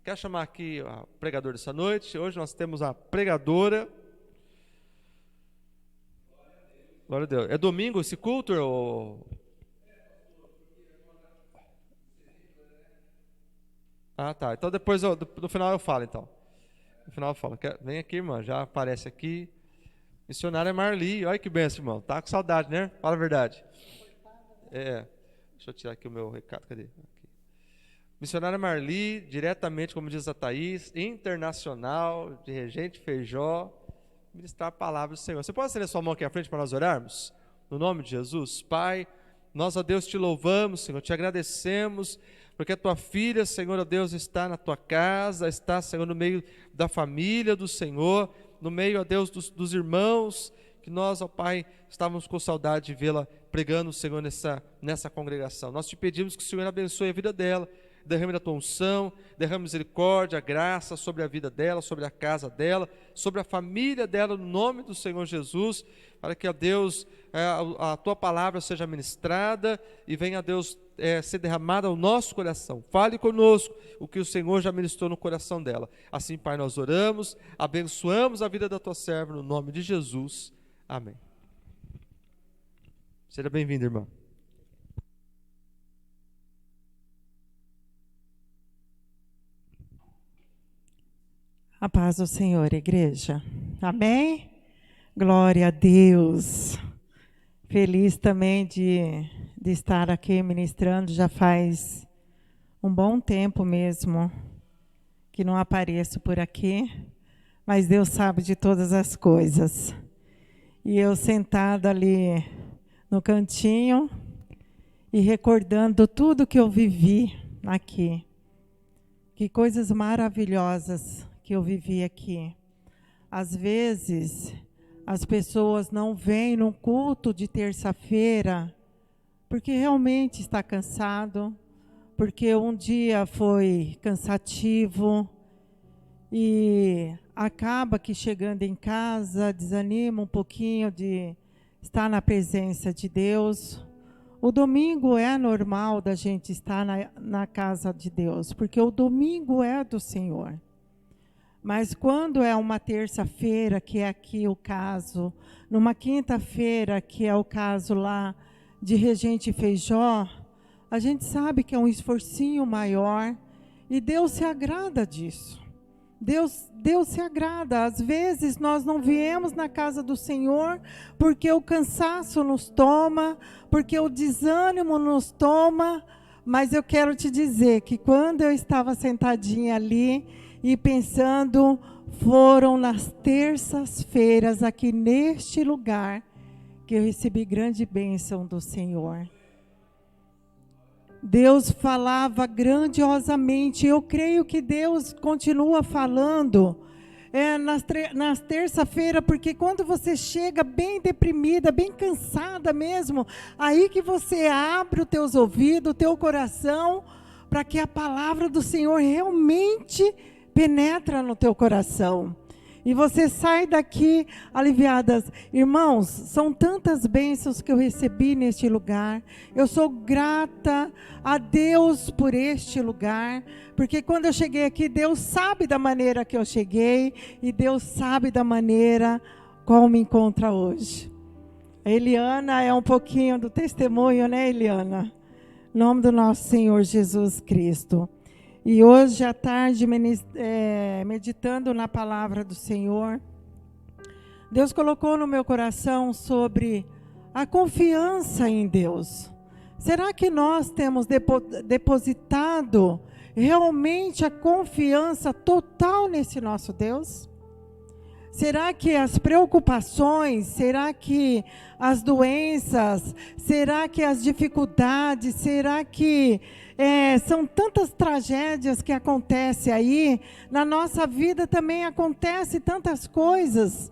Quero chamar aqui o pregador dessa noite. Hoje nós temos a pregadora. Glória a Deus. É domingo esse culto? Ah, tá. Então depois, no final eu falo, então. No final eu falo. Vem aqui, irmã. Já aparece aqui. Missionária Marli. Olha que benção, irmão. Tá com saudade, né? Fala a verdade. Deixa eu tirar aqui o meu recado. Cadê? Aqui. Missionária Marli, diretamente, como diz a Thaís, internacional, de Regente Feijó, ministrar a palavra do Senhor. Você pode estender sua mão aqui à frente para nós orarmos? No nome de Jesus. Pai, nós, ó Deus, te louvamos, Senhor, te agradecemos, porque a tua filha, Senhor, ó Deus, está na tua casa, está, Senhor, no meio da família do Senhor, no meio, ó Deus, dos irmãos, que nós, ó Pai, estávamos com saudade de vê-la pregando, Senhor, nessa congregação. Nós te pedimos que o Senhor abençoe a vida dela, derrame da tua unção, derrame misericórdia, graça sobre a vida dela, sobre a casa dela, sobre a família dela, no nome do Senhor Jesus, para que, ó Deus, a tua palavra seja ministrada e venha, Deus, ser derramada ao nosso coração. Fale conosco o que o Senhor já ministrou no coração dela. Assim, Pai, nós oramos, abençoamos a vida da tua serva, no nome de Jesus. Amém. Seja bem-vindo, irmão. A paz do Senhor, igreja. Amém? Glória a Deus. Feliz também de estar aqui ministrando. Já faz um bom tempo mesmo que não apareço por aqui, mas Deus sabe de todas as coisas. E eu sentada ali no cantinho e recordando tudo que eu vivi aqui. Que coisas maravilhosas que eu vivi aqui. Às vezes, as pessoas não vêm no culto de terça-feira porque realmente está cansado, porque um dia foi cansativo e acaba que chegando em casa desanima um pouquinho de estar na presença de Deus. O domingo é normal da gente estar na casa de Deus, porque o domingo é do Senhor. Mas quando é uma terça-feira, que é aqui o caso, numa quinta-feira, que é o caso lá de Regente Feijó, a gente sabe que é um esforcinho maior e Deus se agrada disso. Deus se agrada. Às vezes nós não viemos na casa do Senhor porque o cansaço nos toma, porque o desânimo nos toma, mas eu quero te dizer que quando eu estava sentadinha ali e pensando, foram nas terças-feiras aqui neste lugar que eu recebi grande bênção do Senhor. Deus falava grandiosamente. Eu creio que Deus continua falando nas terça-feira, porque quando você chega bem deprimida, bem cansada mesmo, aí que você abre os teus ouvidos, o teu coração, para que a palavra do Senhor realmente penetra no teu coração. E você sai daqui aliviadas. Irmãos, são tantas bênçãos que eu recebi neste lugar. Eu sou grata a Deus por este lugar. Porque quando eu cheguei aqui, Deus sabe da maneira que eu cheguei. E Deus sabe da maneira qual me encontra hoje. A Eliana é um pouquinho do testemunho, né, Eliana? Em nome do nosso Senhor Jesus Cristo. E hoje à tarde, meditando na palavra do Senhor, Deus colocou no meu coração sobre a confiança em Deus. Será que nós temos depositado realmente a confiança total nesse nosso Deus? Será que as preocupações, será que as doenças, será que as dificuldades, será que são tantas tragédias que acontecem aí, na nossa vida também acontecem tantas coisas.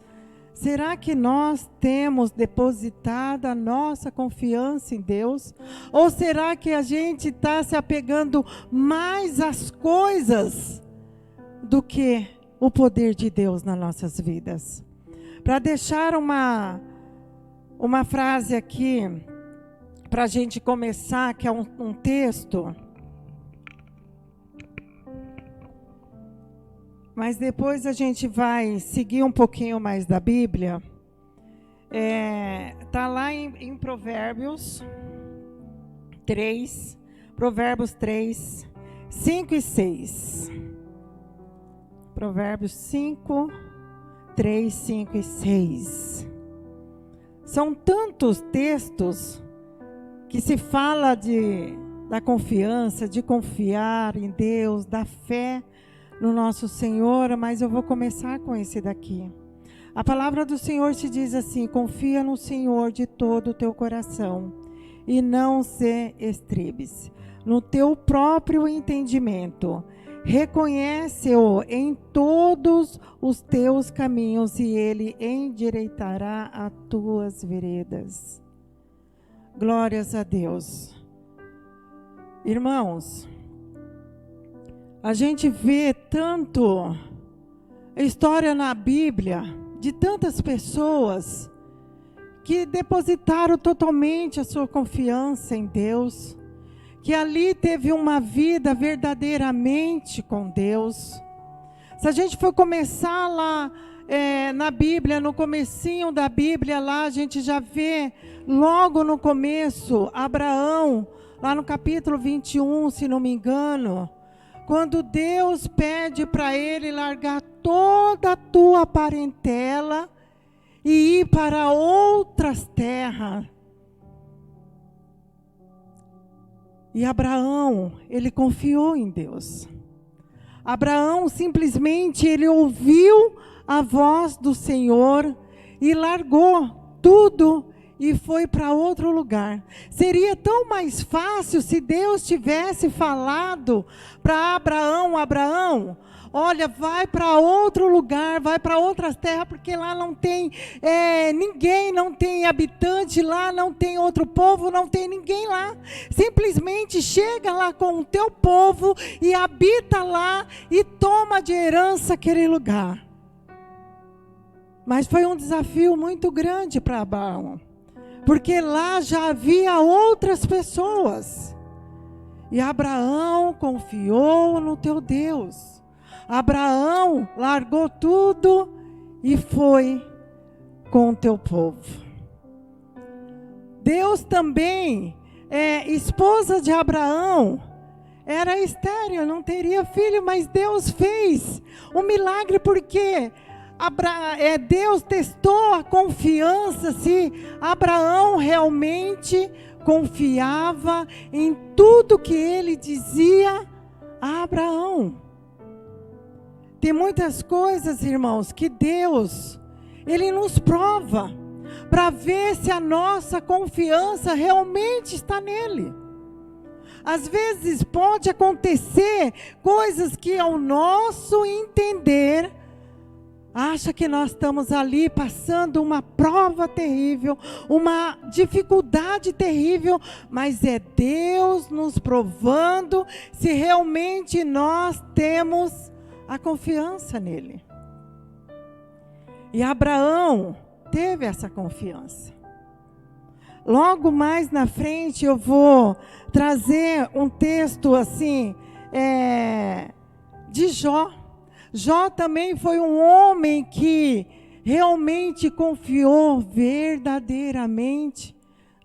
Será que nós temos depositado a nossa confiança em Deus? Ou será que a gente está se apegando mais às coisas do que o poder de Deus nas nossas vidas? Para deixar uma frase aqui, para a gente começar, que é um texto. Mas depois a gente vai seguir um pouquinho mais da Bíblia. Está lá em Provérbios 3, 5 e 6. Provérbios 5, 3, 5 e 6. São tantos textos que se fala da confiança, de confiar em Deus, da fé no nosso Senhor, mas eu vou começar com esse daqui. A palavra do Senhor te diz assim: confia no Senhor de todo o teu coração e não se estribes no teu próprio entendimento. Reconhece-o em todos os teus caminhos e ele endireitará as tuas veredas. Glórias a Deus. Irmãos, a gente vê tanto história na Bíblia de tantas pessoas que depositaram totalmente a sua confiança em Deus, que ali teve uma vida verdadeiramente com Deus. Se a gente for começar lá na Bíblia, no comecinho da Bíblia, lá a gente já vê logo no começo, Abraão, lá no capítulo 21, se não me engano, quando Deus pede para ele largar toda a tua parentela e ir para outras terras. E Abraão, ele confiou em Deus. Abraão simplesmente, ele ouviu a voz do Senhor e largou tudo e foi para outro lugar. Seria tão mais fácil se Deus tivesse falado para Abraão: Abraão, olha, vai para outro lugar, vai para outras terras, porque lá não tem ninguém, não tem habitante lá, não tem outro povo, não tem ninguém lá. Simplesmente chega lá com o teu povo e habita lá e toma de herança aquele lugar. Mas foi um desafio muito grande para Abraão, porque lá já havia outras pessoas. E Abraão confiou no teu Deus. Abraão largou tudo e foi com o teu povo. Deus também, esposa de Abraão, era estéril, não teria filho, mas Deus fez um milagre, porque Deus testou a confiança, se Abraão realmente confiava em tudo que ele dizia a Abraão. Tem muitas coisas, irmãos, que Deus, ele nos prova para ver se a nossa confiança realmente está nele. Às vezes pode acontecer coisas que ao nosso entender acha que nós estamos ali passando uma prova terrível, uma dificuldade terrível, mas é Deus nos provando se realmente nós temos a confiança nele. E Abraão teve essa confiança. Logo mais na frente eu vou trazer um texto assim, de Jó. Jó também foi um homem que realmente confiou verdadeiramente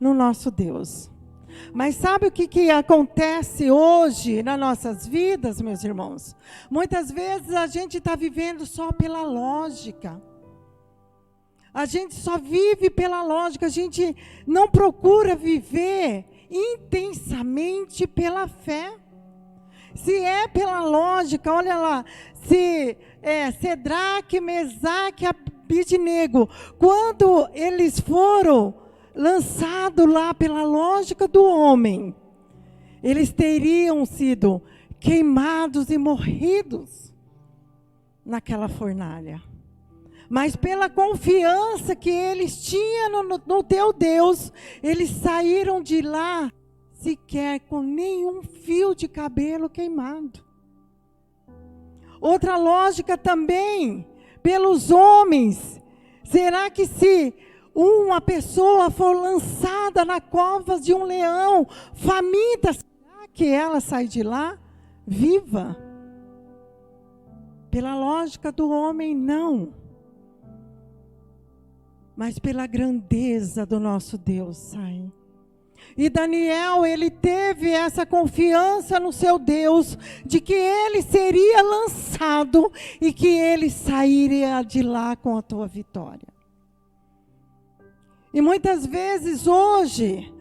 no nosso Deus. Mas sabe o que acontece hoje nas nossas vidas, meus irmãos? Muitas vezes a gente está vivendo só pela lógica. A gente só vive pela lógica, a gente não procura viver intensamente pela fé. Se é pela lógica, olha lá, se Cedraque, Mesaque e Abidnego, quando eles foram lançados lá pela lógica do homem, eles teriam sido queimados e morridos naquela fornalha. Mas pela confiança que eles tinham no teu Deus, eles saíram de lá sequer com nenhum fio de cabelo queimado. Outra lógica também, pelos homens. Será que se uma pessoa for lançada na cova de um leão, faminta, será que ela sai de lá viva? Pela lógica do homem, não. Mas pela grandeza do nosso Deus sai. E Daniel, ele teve essa confiança no seu Deus, de que ele seria lançado e que ele sairia de lá com a tua vitória. E muitas vezes hoje,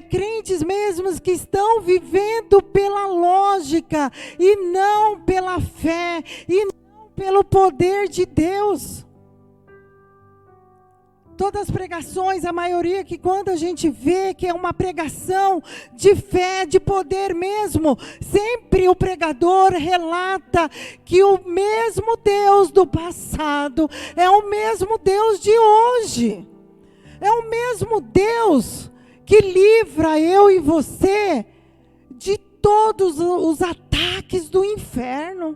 crentes mesmos que estão vivendo pela lógica e não pela fé e não pelo poder de Deus. Todas as pregações, a maioria que quando a gente vê que é uma pregação de fé, de poder mesmo, sempre o pregador relata que o mesmo Deus do passado é o mesmo Deus de hoje. É o mesmo Deus que livra eu e você de todos os ataques do inferno.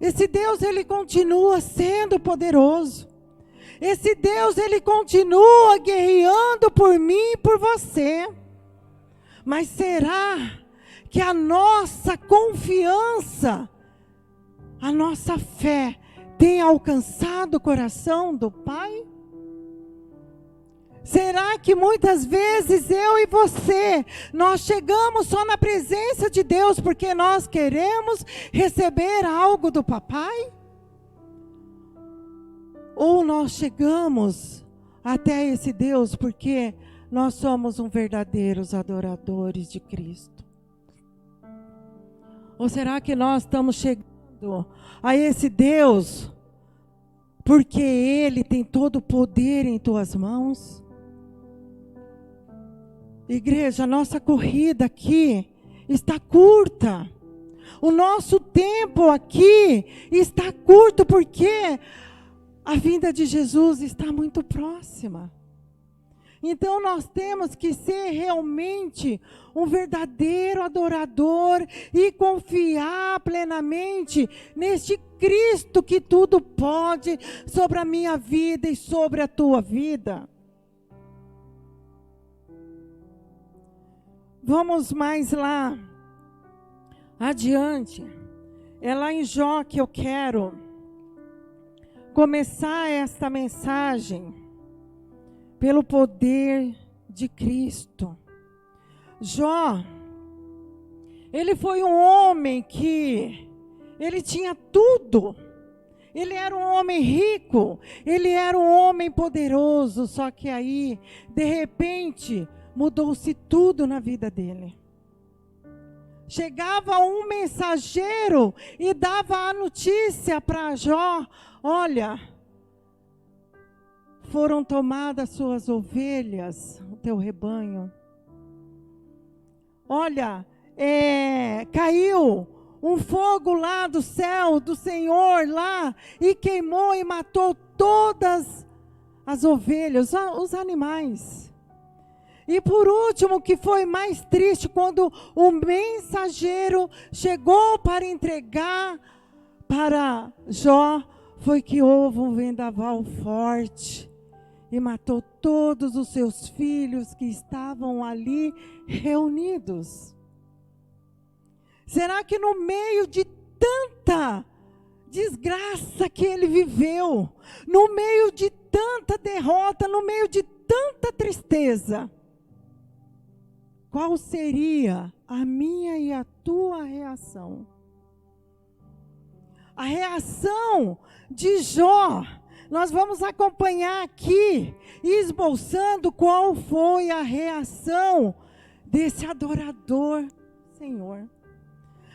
Esse Deus, ele continua sendo poderoso. Esse Deus, ele continua guerreando por mim e por você. Mas será que a nossa confiança, a nossa fé, tem alcançado o coração do Pai? Será que muitas vezes eu e você, nós chegamos só na presença de Deus porque nós queremos receber algo do Papai? Ou nós chegamos até esse Deus porque nós somos verdadeiros adoradores de Cristo? Ou será que nós estamos chegando a esse Deus porque Ele tem todo o poder em tuas mãos? Igreja, a nossa corrida aqui está curta. O nosso tempo aqui está curto porque a vinda de Jesus está muito próxima. Então nós temos que ser realmente um verdadeiro adorador e confiar plenamente neste Cristo que tudo pode sobre a minha vida e sobre a tua vida. Vamos mais lá adiante. É lá em Jó que eu quero começar esta mensagem pelo poder de Cristo. Jó, ele foi um homem que ele tinha tudo. Ele era um homem rico, ele era um homem poderoso, só que aí, de repente, mudou-se tudo na vida dele. Chegava um mensageiro e dava a notícia para Jó: olha, foram tomadas suas ovelhas, o teu rebanho. Olha, caiu um fogo lá do céu, do Senhor lá, e queimou e matou todas as ovelhas, os animais. E por último, o que foi mais triste, quando o mensageiro chegou para entregar para Jó, foi que houve um vendaval forte e matou todos os seus filhos que estavam ali reunidos. Será que no meio de tanta desgraça que ele viveu, no meio de tanta derrota, no meio de tanta tristeza, qual seria a minha e a tua reação? A reação de Jó, nós vamos acompanhar aqui, esboçando qual foi a reação desse adorador Senhor.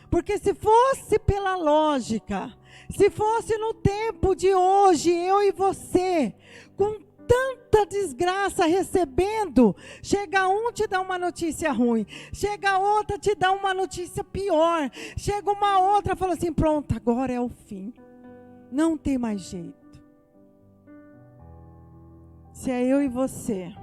Porque se fosse pela lógica, se fosse no tempo de hoje, eu e você, com tanta desgraça recebendo, chega um te dá uma notícia ruim, chega outra te dá uma notícia pior, chega uma outra fala assim, pronto, agora é o fim, não tem mais jeito. Se é eu e você,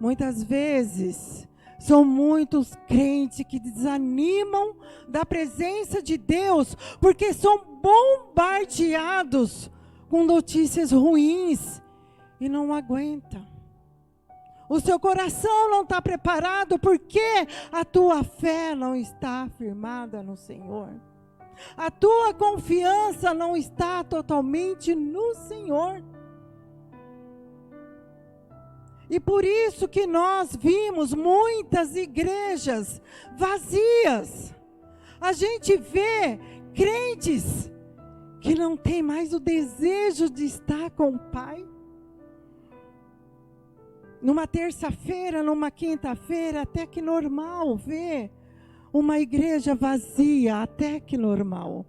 muitas vezes são muitos crentes que desanimam da presença de Deus, porque são bombardeados com notícias ruins, e não aguenta. O seu coração não está preparado porque a tua fé não está firmada no Senhor. A tua confiança não está totalmente no Senhor. E por isso que nós vimos muitas igrejas vazias. A gente vê crentes que não tem mais o desejo de estar com o Pai. Numa terça-feira, numa quinta-feira, até que normal ver uma igreja vazia, até que normal.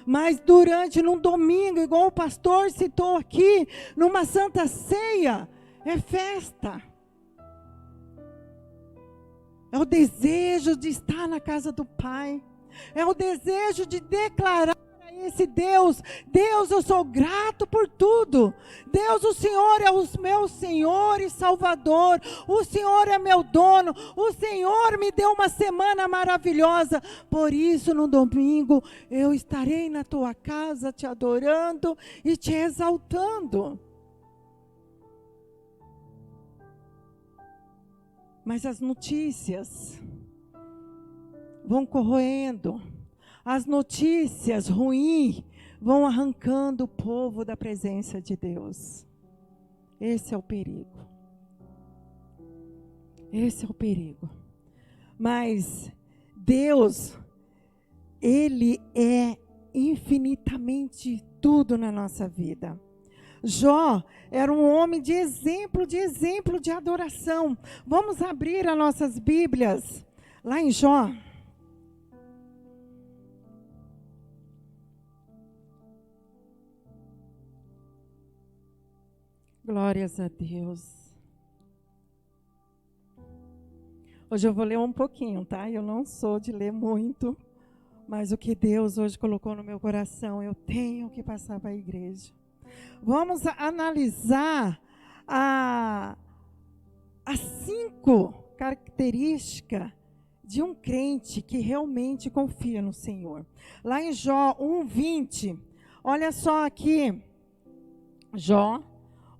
Mas num domingo, igual o pastor citou aqui, numa santa ceia, é festa. É o desejo de estar na casa do Pai. É o desejo de declarar a esse Deus: Deus, eu sou grato por tudo. Deus, o Senhor é o meu Senhor e Salvador. O Senhor é meu dono. O Senhor me deu uma semana maravilhosa. Por isso, no domingo, eu estarei na tua casa te adorando e te exaltando. Mas as notícias vão corroendo, as notícias ruins vão arrancando o povo da presença de Deus. Esse é o perigo. Esse é o perigo. Mas Deus, Ele é infinitamente tudo na nossa vida. Jó era um homem de exemplo de adoração. Vamos abrir as nossas Bíblias lá em Jó. Glórias a Deus. Hoje eu vou ler um pouquinho, tá? Eu não sou de ler muito, mas o que Deus hoje colocou no meu coração, eu tenho que passar para a igreja. Vamos analisar as 5 características de um crente que realmente confia no Senhor. Lá em Jó 1:20, olha só aqui, Jó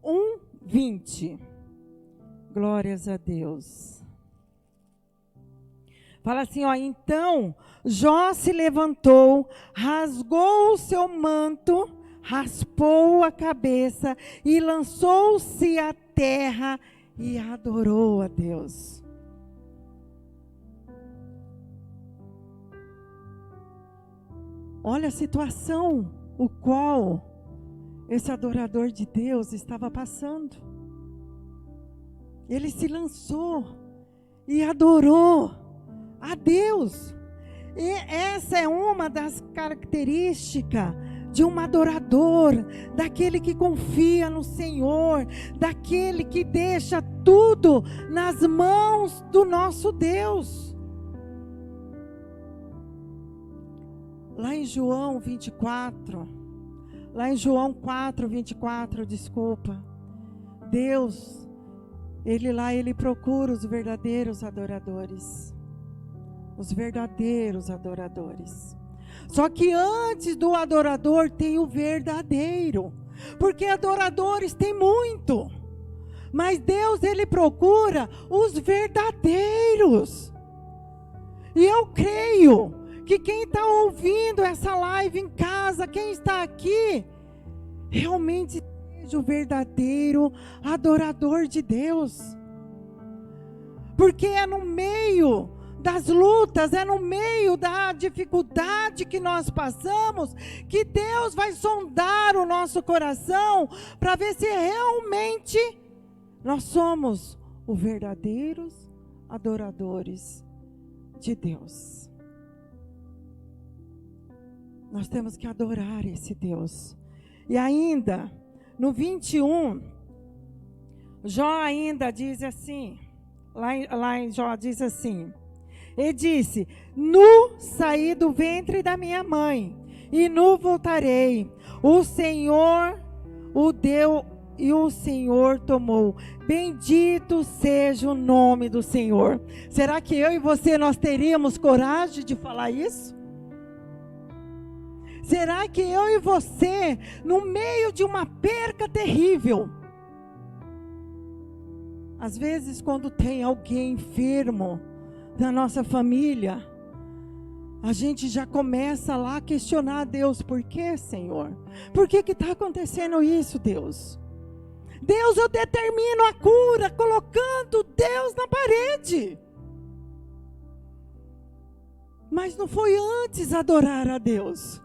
1:20. Glórias a Deus. Fala assim, ó: então Jó se levantou, rasgou o seu manto, raspou a cabeça e lançou-se à terra e adorou a Deus. Olha a situação o qual esse adorador de Deus estava passando. Ele se lançou e adorou a Deus. E essa é uma das características de um adorador, daquele que confia no Senhor, daquele que deixa tudo nas mãos do nosso Deus. Lá em João 24, lá em João 4:24, desculpa, Deus, Ele procura os verdadeiros adoradores. Os verdadeiros adoradores. Só que antes do adorador tem o verdadeiro. Porque adoradores tem muito. Mas Deus, Ele procura os verdadeiros. E eu creio que quem está ouvindo essa live em casa, quem está aqui, realmente seja o verdadeiro adorador de Deus. Porque é no meio das lutas, é no meio da dificuldade que nós passamos, que Deus vai sondar o nosso coração, para ver se realmente nós somos os verdadeiros adoradores de Deus. Nós temos que adorar esse Deus. E ainda, no 21, Jó ainda diz assim, lá em Jó diz assim, ele disse: nu saí do ventre da minha mãe, e nu voltarei. O Senhor o deu e o Senhor tomou. Bendito seja o nome do Senhor. Será que eu e você, nós teríamos coragem de falar isso? Será que eu e você, no meio de uma perca terrível, às vezes quando tem alguém enfermo na nossa família, a gente já começa lá a questionar a Deus. Por que, Senhor? Por que está acontecendo isso, Deus? Deus, eu determino a cura colocando Deus na parede. Mas não foi antes adorar a Deus.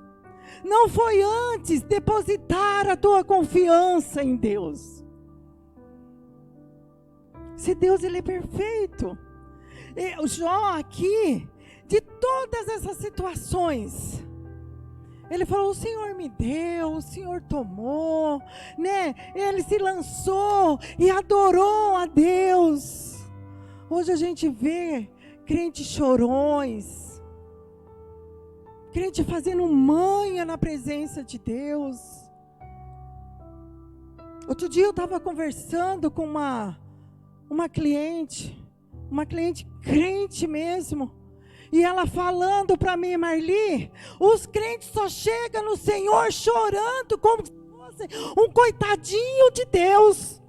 Não foi antes depositar a tua confiança em Deus. Se Deus, Ele é perfeito. E o Jó aqui, de todas essas situações, ele falou, o Senhor me deu, o Senhor tomou, né? Ele se lançou e adorou a Deus. Hoje a gente vê crentes chorões, crente fazendo manha na presença de Deus. Outro dia eu estava conversando com uma cliente crente mesmo, e ela falando para mim, Marli, os crentes só chegam no Senhor chorando como se fosse um coitadinho de Deus,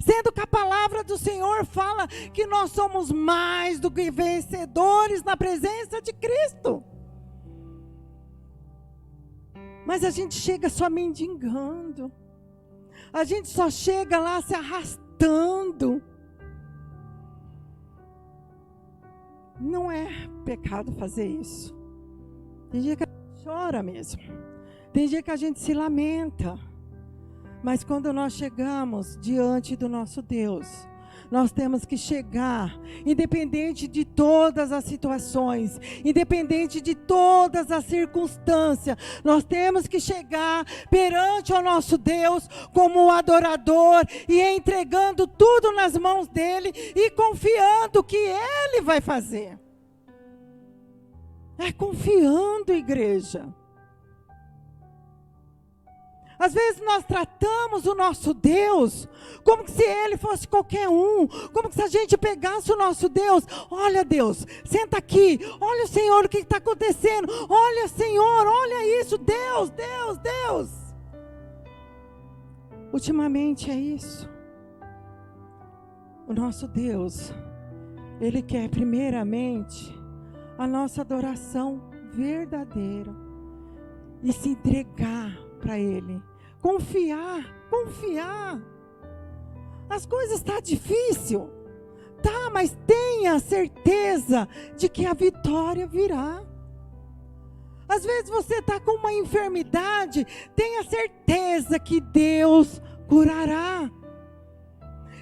sendo que a palavra do Senhor fala que nós somos mais do que vencedores na presença de Cristo. Mas a gente chega só mendigando, a gente só chega lá se arrastando. Não é pecado fazer isso. Tem dia que a gente chora mesmo. Tem dia que a gente se lamenta. Mas quando nós chegamos diante do nosso Deus, nós temos que chegar, independente de todas as situações, independente de todas as circunstâncias, nós temos que chegar perante o nosso Deus como um adorador e entregando tudo nas mãos dele e confiando que ele vai fazer. É confiando, igreja. Às vezes nós tratamos o nosso Deus como se Ele fosse qualquer um, como se a gente pegasse o nosso Deus, olha Deus, senta aqui, olha Senhor o que está acontecendo, olha Senhor, olha isso, Deus, Deus, Deus. Ultimamente é isso. O nosso Deus, Ele quer primeiramente a nossa adoração verdadeira e se entregar para Ele, confiar. As coisas estão difíceis, tá, mas tenha certeza de que a vitória virá. Às vezes você está com uma enfermidade, tenha certeza que Deus curará.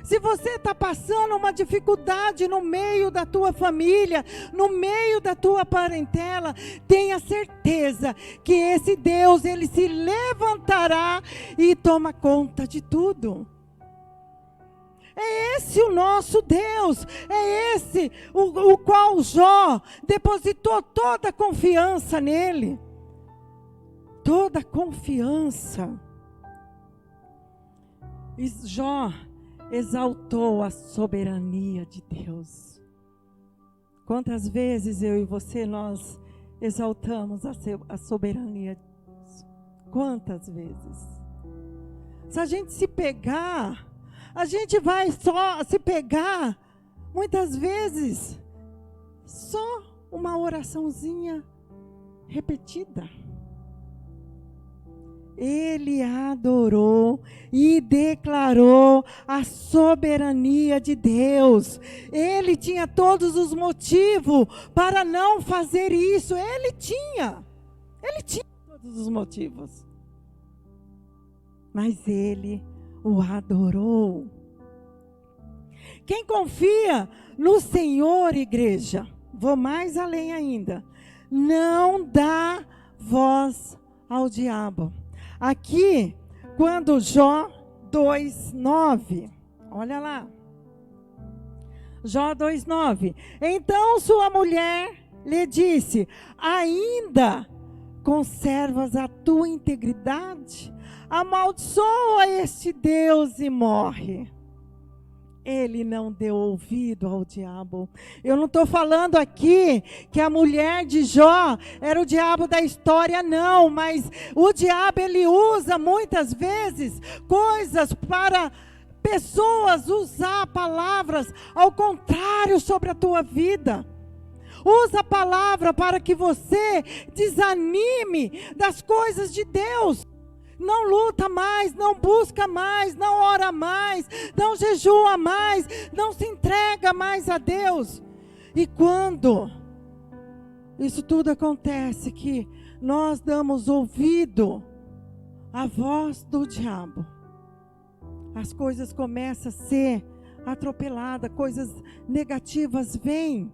Se você está passando uma dificuldade no meio da tua família, no meio da tua parentela, tenha certeza que esse Deus, Ele se levantará e toma conta de tudo. É esse o nosso Deus, é esse o qual Jó depositou toda a confiança nele. Toda a confiança. E Jó exaltou a soberania de Deus. Quantas vezes eu e você, nós exaltamos a soberania de Deus? Quantas vezes? Se a gente se pegar, a gente vai só se pegar, muitas vezes, só uma oraçãozinha repetida. Ele adorou e declarou a soberania de Deus. Ele tinha todos os motivos para não fazer isso. Ele tinha todos os motivos. Mas ele o adorou. Quem confia no Senhor, igreja, vou mais além ainda, não dá voz ao diabo. Aqui, quando Jó 2:9, olha lá, Jó 2:9, então sua mulher lhe disse, ainda conservas a tua integridade? Amaldiçoa este Deus e morre. Ele não deu ouvido ao diabo. Eu não estou falando aqui que a mulher de Jó era o diabo da história, não. Mas o diabo, ele usa muitas vezes coisas para pessoas usar palavras ao contrário sobre a tua vida. Usa a palavra para que você desanime das coisas de Deus. Não luta mais, não busca mais, não ora mais, não jejua mais, não se entrega mais a Deus. E quando isso tudo acontece, que nós damos ouvido à voz do diabo, as coisas começam a ser atropeladas, coisas negativas vêm,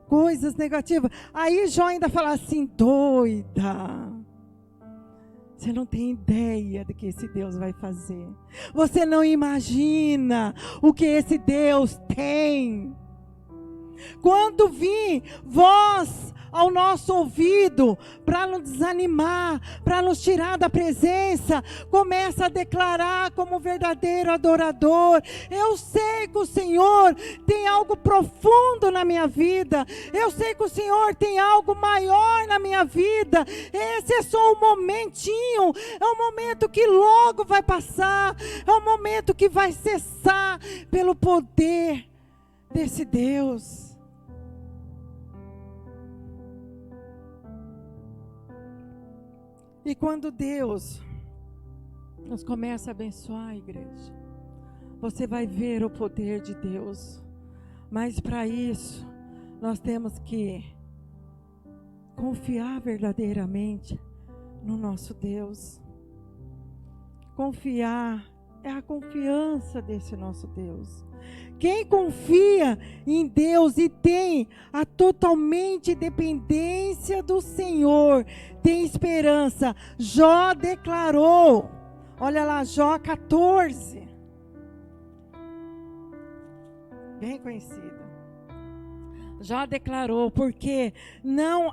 coisas negativas. Aí Jó ainda fala assim: doida, você não tem ideia do que esse Deus vai fazer. Você não imagina o que esse Deus tem. Quando vir voz ao nosso ouvido, para nos desanimar, para nos tirar da presença, começa a declarar como verdadeiro adorador: eu sei que o Senhor tem algo profundo na minha vida, eu sei que o Senhor tem algo maior na minha vida. Esse é só um momentinho, é um momento que logo vai passar, é um momento que vai cessar pelo poder desse Deus. E quando Deus nos começa a abençoar, igreja, você vai ver o poder de Deus. Mas para isso, nós temos que confiar verdadeiramente no nosso Deus. Confiar é a confiança desse nosso Deus. Quem confia em Deus e tem a totalmente dependência do Senhor, tem esperança. Jó declarou, olha lá, Jó 14, bem conhecido. Jó declarou,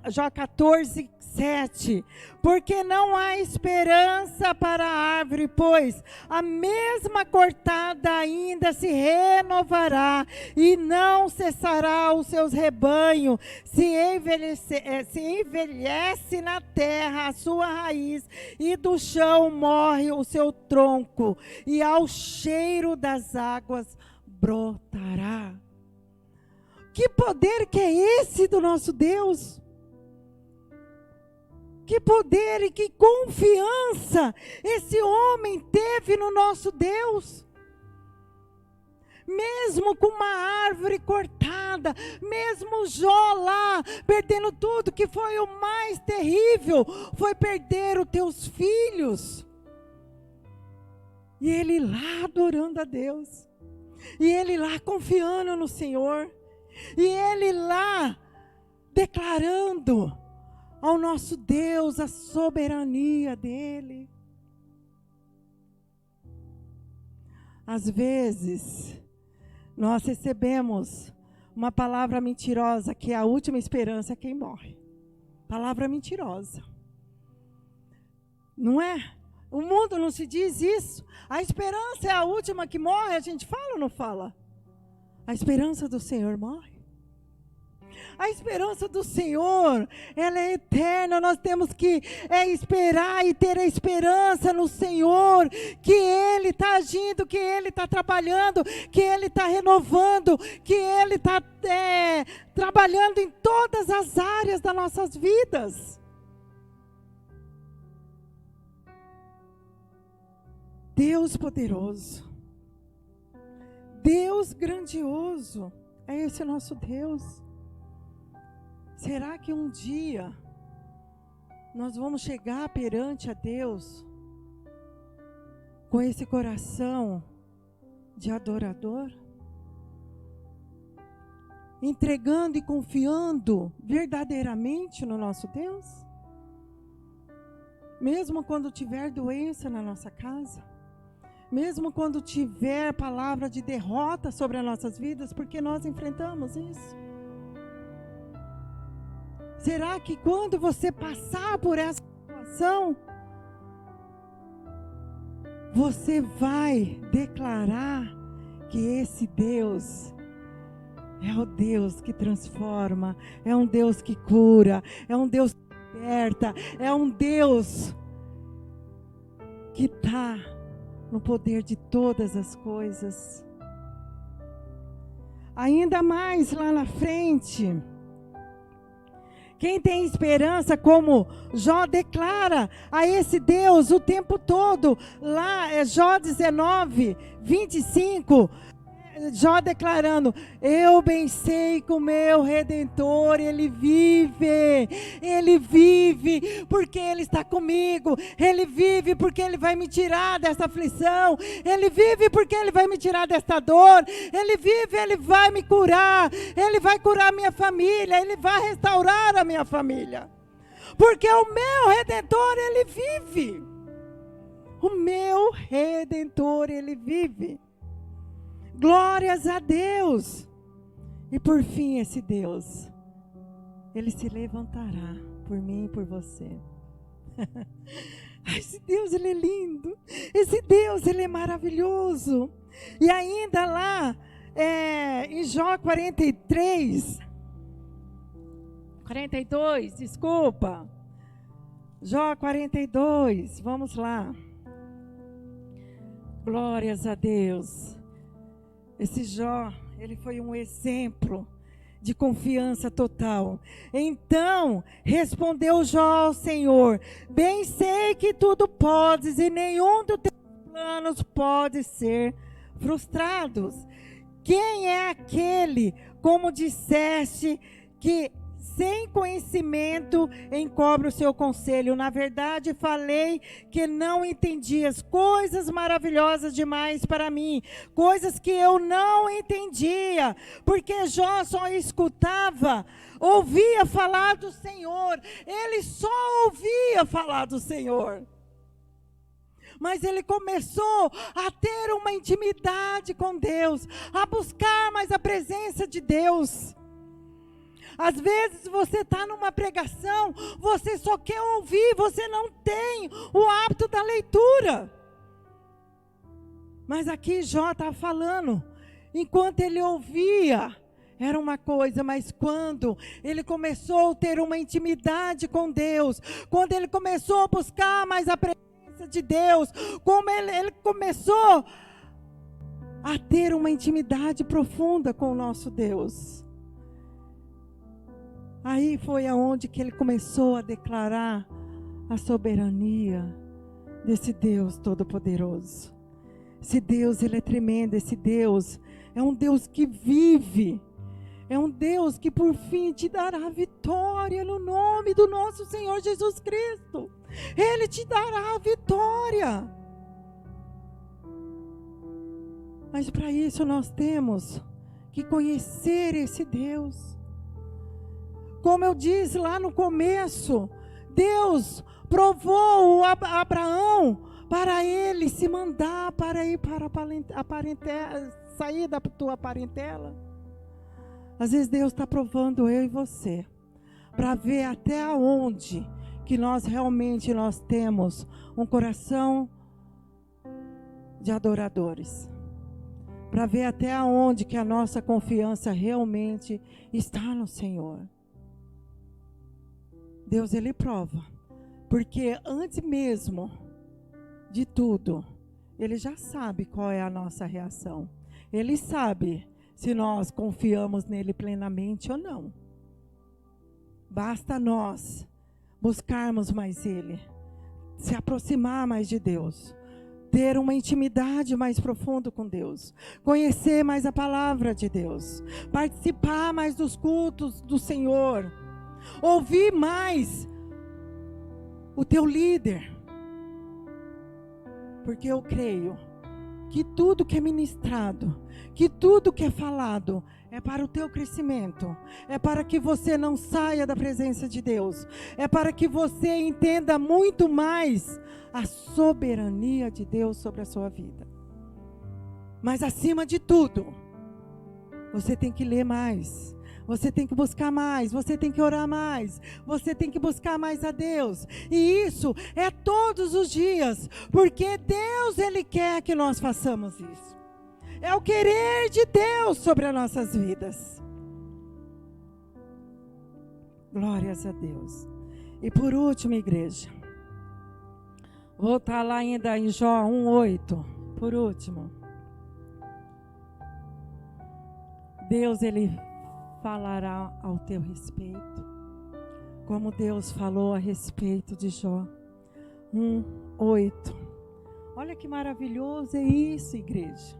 Jó 14, 7, porque não há esperança para a árvore, pois a mesma cortada ainda se renovará, e não cessará os seus rebanhos, se envelhece na terra a sua raiz, e do chão morre o seu tronco, e ao cheiro das águas brotará. Que poder que é esse do nosso Deus? Que poder e que confiança esse homem teve no nosso Deus. Mesmo com uma árvore cortada, mesmo Jó lá, perdendo tudo, que foi o mais terrível, foi perder os teus filhos. E ele lá adorando a Deus, e ele lá confiando no Senhor, e ele lá declarando ao nosso Deus a soberania dele. Às vezes, nós recebemos uma palavra mentirosa, que é a última esperança é quem morre. Palavra mentirosa. Não é? O mundo não se diz isso. A esperança é a última que morre, a gente fala ou não fala? A esperança do Senhor morre. A esperança do Senhor, ela é eterna. Nós temos que esperar e ter a esperança no Senhor, que Ele está agindo, que Ele está trabalhando, que Ele está renovando, que Ele está trabalhando em todas as áreas das nossas vidas. Deus poderoso, Deus grandioso, é esse nosso Deus. Será que um dia nós vamos chegar perante a Deus com esse coração de adorador? Entregando e confiando verdadeiramente no nosso Deus? Mesmo quando tiver doença na nossa casa? Mesmo quando tiver palavra de derrota sobre as nossas vidas, porque nós enfrentamos isso? Será que quando você passar por essa situação, você vai declarar que esse Deus é o Deus que transforma, é um Deus que cura, é um Deus que liberta, é um Deus que está no poder de todas as coisas? Ainda mais lá na frente, Quem tem esperança, como Jó declara a esse Deus o tempo todo, lá é Jó 19, 25, Jó declarando: eu bem sei que o meu Redentor, ele vive, porque ele está comigo, ele vive porque ele vai me tirar dessa aflição, ele vive porque ele vai me tirar desta dor, ele vive, ele vai me curar, ele vai curar minha família, ele vai restaurar a minha família, porque o meu Redentor, ele vive, o meu Redentor, ele vive. Glórias a Deus. E por fim, esse Deus, ele se levantará por mim e por você. Esse Deus, ele é lindo. Esse Deus, ele é maravilhoso. E ainda lá, em Jó 42, desculpa. Jó 42, vamos lá. Glórias a Deus. Esse Jó, ele foi um exemplo de confiança total. Então, respondeu Jó ao Senhor: bem sei que tudo podes e nenhum dos teus planos pode ser frustrados. Quem é aquele, como disseste, que sem conhecimento encobre o seu conselho? Na verdade, falei que não entendias, coisas maravilhosas demais para mim, coisas que eu não entendia, porque Jó só escutava, ouvia falar do Senhor, ele só ouvia falar do Senhor. Mas ele começou a ter uma intimidade com Deus, a buscar mais a presença de Deus. Às vezes você está numa pregação, você só quer ouvir, você não tem o hábito da leitura. Mas aqui Jó está falando, enquanto ele ouvia, era uma coisa, mas quando ele começou a ter uma intimidade com Deus, quando ele começou a buscar mais a presença de Deus, como ele começou a ter uma intimidade profunda com o nosso Deus. Aí foi aonde que ele começou a declarar a soberania desse Deus Todo-Poderoso. Esse Deus, ele é tremendo, esse Deus é um Deus que vive, é um Deus que por fim te dará vitória no nome do nosso Senhor Jesus Cristo. Ele te dará a vitória. Mas para isso nós temos que conhecer esse Deus. Como eu disse lá no começo, Deus provou a Abraão para ele se mandar para ir para a parentela, sair da tua parentela. Às vezes Deus está provando eu e você, para ver até onde que nós realmente temos um coração de adoradores. Para ver até onde que a nossa confiança realmente está no Senhor. Deus, ele prova, porque antes mesmo de tudo, ele já sabe qual é a nossa reação. Ele sabe se nós confiamos nele plenamente ou não. Basta nós buscarmos mais ele, se aproximar mais de Deus, ter uma intimidade mais profunda com Deus, conhecer mais a palavra de Deus, participar mais dos cultos do Senhor, ouvir mais o teu líder, porque eu creio que tudo que é ministrado, que tudo que é falado é para o teu crescimento, é para que você não saia da presença de Deus, é para que você entenda muito mais a soberania de Deus sobre a sua vida. Mas acima de tudo, você tem que ler mais, você tem que buscar mais, você tem que orar mais, você tem que buscar mais a Deus. E isso é todos os dias, porque Deus, ele quer que nós façamos isso. É o querer de Deus sobre as nossas vidas. Glórias a Deus. E por último, igreja, vou estar lá ainda em Jó 1:8, por último. Deus, ele falará ao teu respeito. como Deus falou a respeito de Jó. 1:8. Olha que maravilhoso é isso, igreja.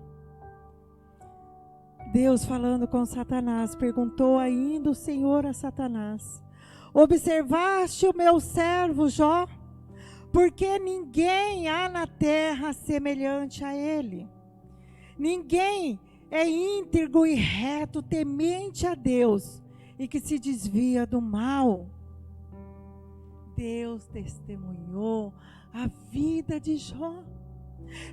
Deus falando com Satanás, perguntou ainda o Senhor a Satanás: observaste o meu servo Jó? Porque ninguém há na terra semelhante a ele. Ninguém é íntegro e reto, temente a Deus e que se desvia do mal. Deus testemunhou a vida de Jó.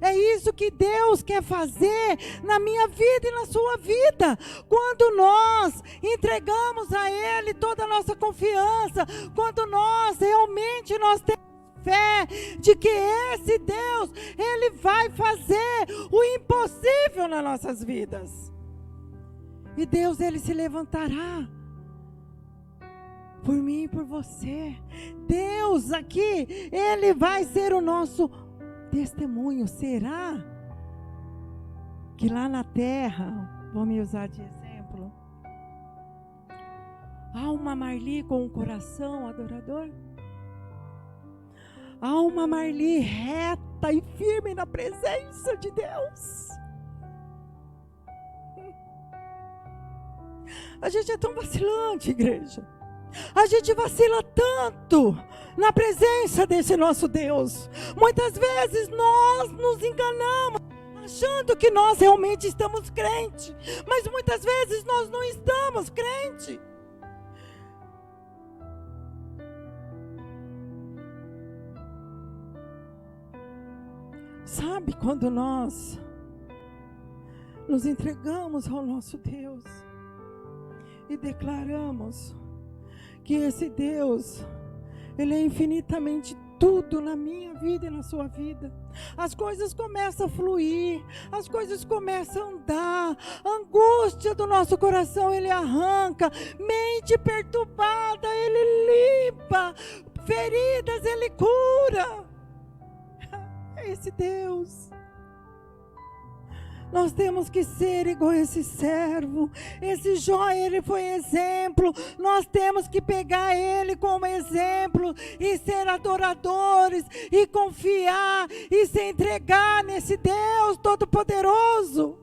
É isso que Deus quer fazer na minha vida e na sua vida. Quando nós entregamos a Ele toda a nossa confiança, quando nós realmente temos fé de que esse Deus, Ele vai fazer o impossível nas nossas vidas. E Deus, Ele se levantará por mim e por você. Deus aqui, Ele vai ser o nosso testemunho. Será que lá na terra, vou me usar de exemplo, há uma Marli com um coração adorador? Há uma Marli reta e firme na presença de Deus? A gente é tão vacilante, igreja. A gente vacila tanto na presença desse nosso Deus. Muitas vezes nós nos enganamos, achando que nós realmente estamos crentes, mas muitas vezes nós não estamos crentes. Sabe, quando nós nos entregamos ao nosso Deus e declaramos que esse Deus, Ele é infinitamente tudo na minha vida e na sua vida, as coisas começam a fluir, as coisas começam a andar, a angústia do nosso coração Ele arranca, mente perturbada Ele limpa, feridas Ele cura. É esse Deus. Nós temos que ser igual a esse servo. Esse Jó, ele foi exemplo. Nós temos que pegar ele como exemplo e ser adoradores e confiar e se entregar nesse Deus Todo-Poderoso.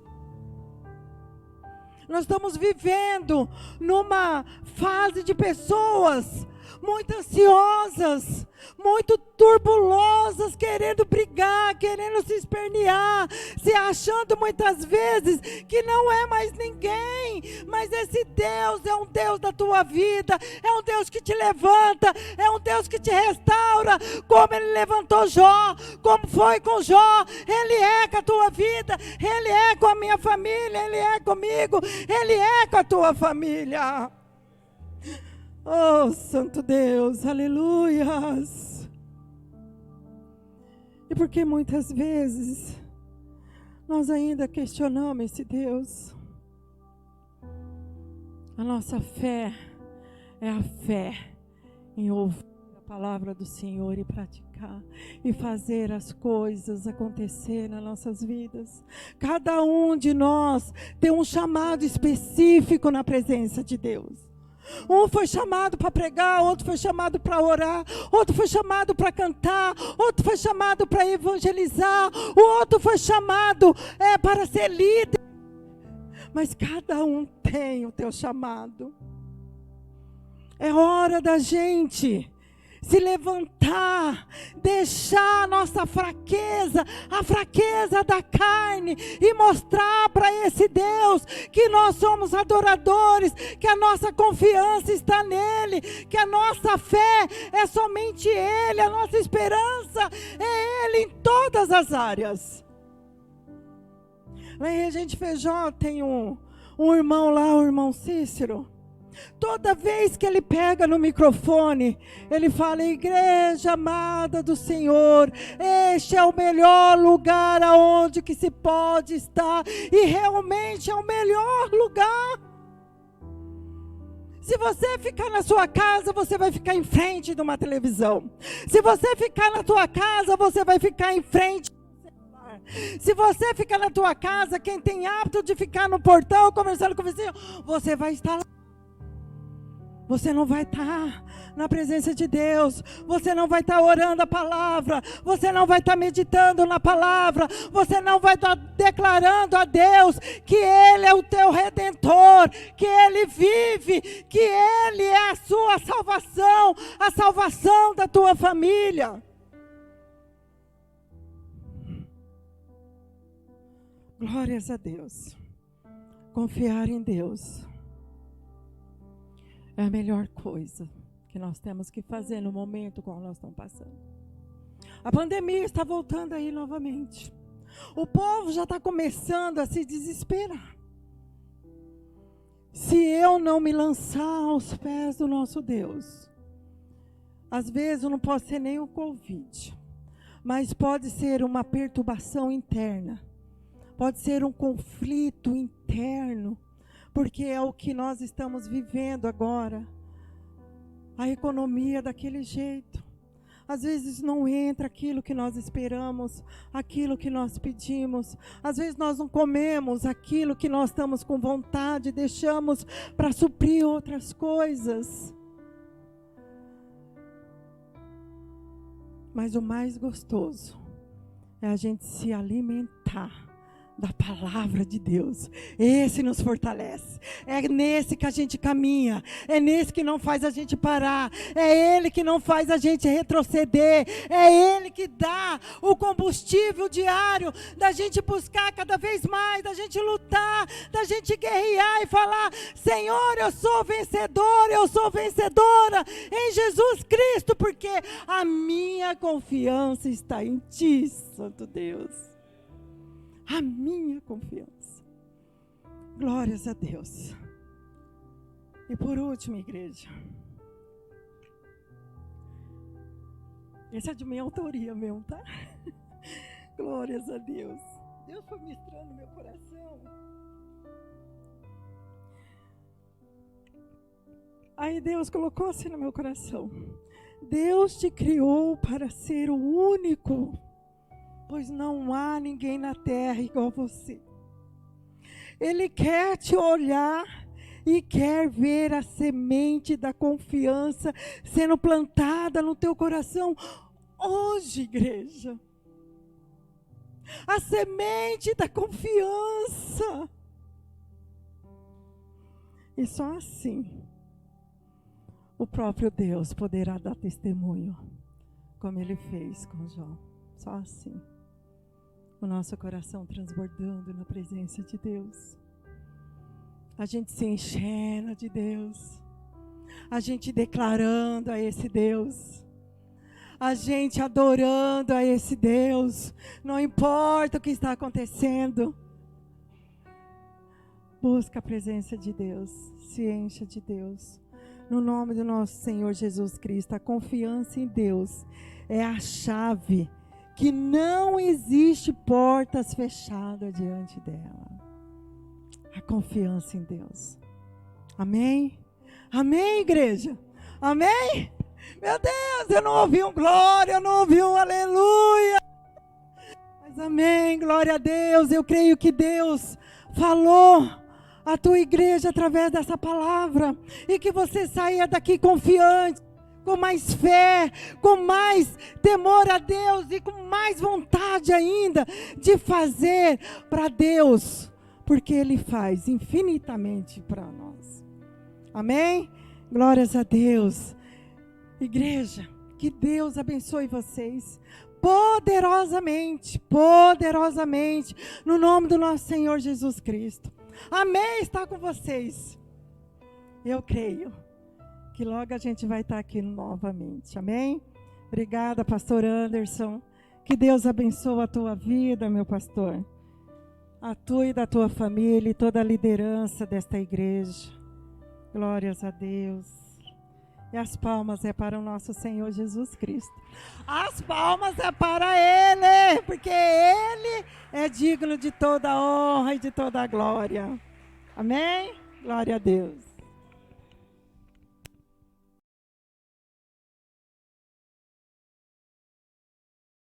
Nós estamos vivendo numa fase de pessoas muito ansiosas, muito turbulosas, querendo brigar, querendo se espernear, se achando muitas vezes que não é mais ninguém, mas esse Deus é um Deus da tua vida, é um Deus que te levanta, é um Deus que te restaura, como Ele levantou Jó, como foi com Jó, Ele é com a tua vida, Ele é com a minha família, Ele é comigo, Ele é com a tua família. Oh, Santo Deus, aleluias. E porque muitas vezes nós ainda questionamos esse Deus. A nossa fé é a fé em ouvir a palavra do Senhor e praticar e fazer as coisas acontecer nas nossas vidas. Cada um de nós tem um chamado específico na presença de Deus. Um foi chamado para pregar, outro foi chamado para orar, outro foi chamado para cantar, outro foi chamado para evangelizar, o outro foi chamado para ser líder. Mas cada um tem o teu chamado. É hora da gente se levantar, deixar a nossa fraqueza, a fraqueza da carne, e mostrar para esse Deus que nós somos adoradores, que a nossa confiança está nele, que a nossa fé é somente Ele, a nossa esperança é Ele em todas as áreas. Lá em Regente Feijó tem um irmão lá, o irmão Cícero. Toda vez que ele pega no microfone, ele fala: igreja amada do Senhor, este é o melhor lugar aonde que se pode estar, e realmente é o melhor lugar. Se você ficar na sua casa, você vai ficar em frente de uma televisão. Se você ficar na tua casa, você vai ficar em frente. Se você ficar na tua casa, quem tem hábito de ficar no portão conversando com o vizinho, você vai estar lá. Você não vai estar na presença de Deus. Você não vai estar orando a palavra, você não vai estar meditando na palavra, você não vai estar declarando a Deus que Ele é o teu Redentor, que Ele vive, que Ele é a sua salvação, a salvação da tua família. Glórias a Deus. Confiar em Deus é a melhor coisa que nós temos que fazer no momento qual nós estamos passando. A pandemia está voltando aí novamente. O povo já está começando a se desesperar. Se eu não me lançar aos pés do nosso Deus, às vezes não pode ser nem o Covid, mas pode ser uma perturbação interna. Pode ser um conflito interno, porque é o que nós estamos vivendo agora. A economia daquele jeito. Às vezes não entra aquilo que nós esperamos, aquilo que nós pedimos. Às vezes nós não comemos aquilo que nós estamos com vontade, deixamos para suprir outras coisas. Mas o mais gostoso é a gente se alimentar da palavra de Deus. Esse nos fortalece. É nesse que a gente caminha. É nesse que não faz a gente parar. É Ele que não faz a gente retroceder. É Ele que dá o combustível diário da gente buscar cada vez mais, da gente lutar, da gente guerrear e falar: Senhor, eu sou vencedor, eu sou vencedora em Jesus Cristo, porque a minha confiança está em Ti, Santo Deus. A minha confiança. Glórias a Deus. E por último, igreja. Esse é de minha autoria mesmo, tá? Glórias a Deus. Deus foi ministrando meu coração. Aí Deus colocou assim no meu coração: Deus te criou para ser o único, pois não há ninguém na terra igual você. Ele quer te olhar e quer ver a semente da confiança sendo plantada no teu coração hoje, igreja. A semente da confiança. E só assim o próprio Deus poderá dar testemunho, como Ele fez com Jó. Só assim. O nosso coração transbordando na presença de Deus. A gente se enchendo de Deus. A gente declarando a esse Deus. A gente adorando a esse Deus. Não importa o que está acontecendo. Busca a presença de Deus. Se encha de Deus. No nome do nosso Senhor Jesus Cristo. A confiança em Deus é a chave que não existe portas fechadas diante dela. A confiança em Deus. Amém? Amém, igreja? Amém? Meu Deus, eu não ouvi um glória, eu não ouvi um aleluia. Mas amém, glória a Deus. Eu creio que Deus falou a tua igreja através dessa palavra. E que você saia daqui confiante, com mais fé, com mais temor a Deus e com mais vontade ainda de fazer para Deus, porque Ele faz infinitamente para nós. Amém? Glórias a Deus. Igreja, que Deus abençoe vocês poderosamente, poderosamente, no nome do nosso Senhor Jesus Cristo. Amém? Está com vocês. Eu creio que logo a gente vai estar aqui novamente. Amém? Obrigada, pastor Anderson. Que Deus abençoe a tua vida, meu pastor. A tua e da tua família e toda a liderança desta igreja. Glórias a Deus. E as palmas é para o nosso Senhor Jesus Cristo. As palmas é para Ele, porque Ele é digno de toda a honra e de toda a glória. Amém? Glória a Deus.